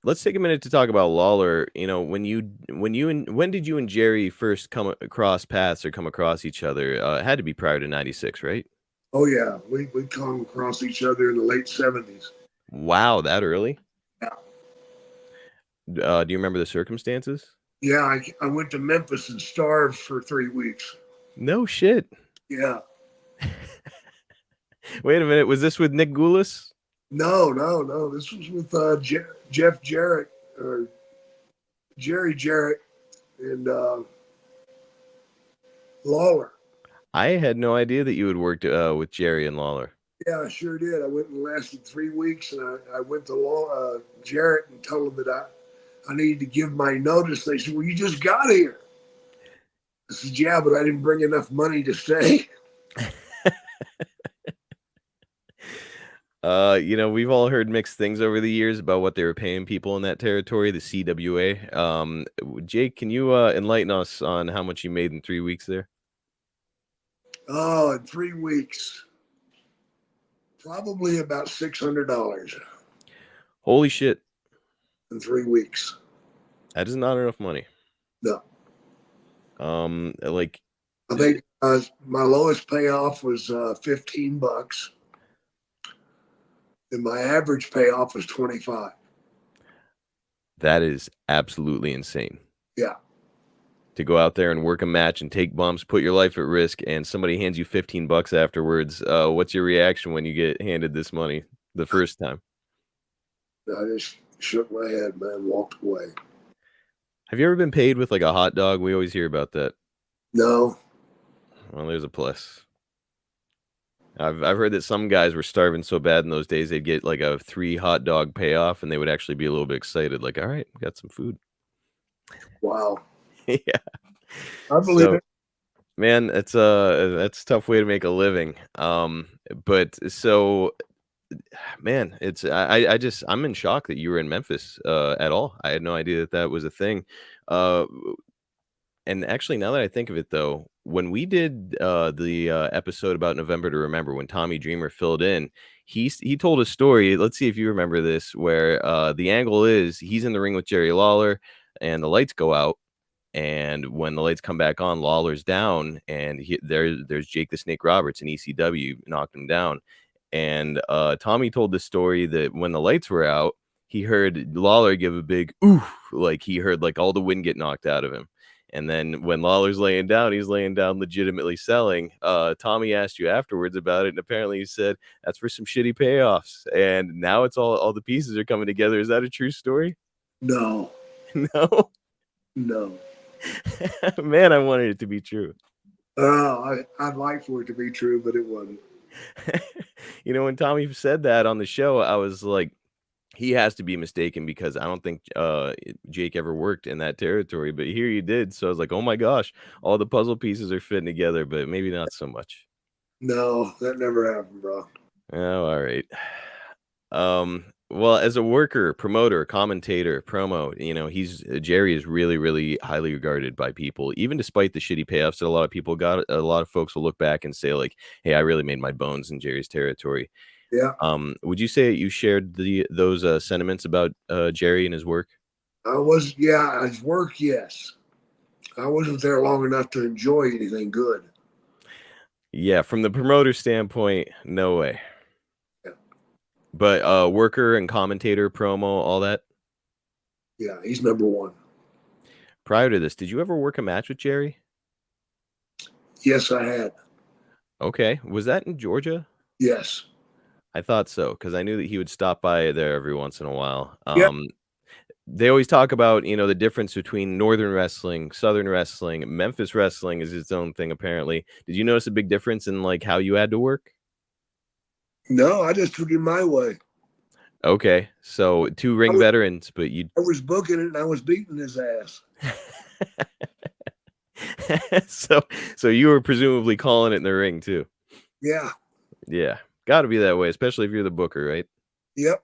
Let's take a minute to talk about Lawler. When did you and Jerry first come across paths or come across each other? It had to be prior to '96, right? Oh yeah, we come across each other in the late '70s. Wow, that early? Yeah, Do you remember the circumstances? yeah. I went to Memphis and starved for 3 weeks. No shit. Yeah. Wait a minute. Was this with Nick Goulas? No, no, no. This was with Jeff Jarrett or Jerry Jarrett and Lawler. I had no idea that you had worked with Jerry and Lawler. Yeah, I sure did. I went and lasted 3 weeks, and I went to Jarrett and told him that I needed to give my notice. They said, "Well, you just got here." I said, "Yeah, but I didn't bring enough money to stay." We've all heard mixed things over the years about what they were paying people in that territory, the CWA. Jake, can you enlighten us on how much you made in 3 weeks there? Oh, in 3 weeks, probably about $600 Holy shit. in 3 weeks. That is not enough money. No, Like, I think my lowest payoff was $15, and my average payoff was 25. that is absolutely insane. Yeah. To go out there and work a match and take bumps, put your life at risk, and somebody hands you $15 afterwards. What's your reaction when you get handed this money the first time? I just shook my head, man, walked away. Have you ever been paid with like a hot dog? We always hear about that. No. Well, there's a plus. I've heard that some guys were starving so bad in those days they'd get like a 3 hot dog payoff and they would actually be a little bit excited, like, all right, got some food. Wow. Yeah. I believe So it. man, that's a tough way to make a living. But so man, I'm in shock that you were in Memphis at all. I had no idea that that was a thing. Uh And actually, now that I think of it, though, when we did the episode about November to Remember, when Tommy Dreamer filled in, he told a story. Let's see if you remember this, where the angle is he's in the ring with Jerry Lawler, and the lights go out, and when the lights come back on, Lawler's down, and there's Jake the Snake Roberts in ECW knocked him down, and Tommy told the story that when the lights were out, he heard Lawler give a big oof, like he heard like all the wind get knocked out of him. And then when Lawler's laying down, he's laying down legitimately selling. Tommy asked you afterwards about it, and apparently you said that's for some shitty payoffs. And now it's all the pieces are coming together. Is that a true story? No. No. No. Man, I wanted it to be true. I'd like for it to be true, but it wasn't. When Tommy said that on the show, I was like, he has to be mistaken because I don't think Jake ever worked in that territory, but here you did. So I was like, oh my gosh, all the puzzle pieces are fitting together, but maybe not so much. No, that never happened, bro. Oh, all right. Well, as a worker, promoter, commentator, promo, he's Jerry is really, really highly regarded by people, even despite the shitty payoffs that a lot of people got. A lot of folks will look back and say, like, hey, I really made my bones in Jerry's territory. Yeah. Would you say you shared those sentiments about Jerry and his work? His work, yes. I wasn't there long enough to enjoy anything good. Yeah, from the promoter standpoint, no way. Yeah. But worker and commentator, promo, all that. Yeah, he's number one. Prior to this, did you ever work a match with Jerry? Yes, I had. Okay, was that in Georgia? Yes. I thought so because I knew that he would stop by there every once in a while. Yeah. They always talk about the difference between Northern wrestling, Southern wrestling. Memphis wrestling is its own thing apparently. Did you notice a big difference in like how you had to work? No, I just took it my way. Okay, so 2 ring veterans, but you I was booking it and I was beating his ass. so you were presumably calling it in the ring too. Yeah. Yeah, got to be that way, especially if you're the booker, right? Yep.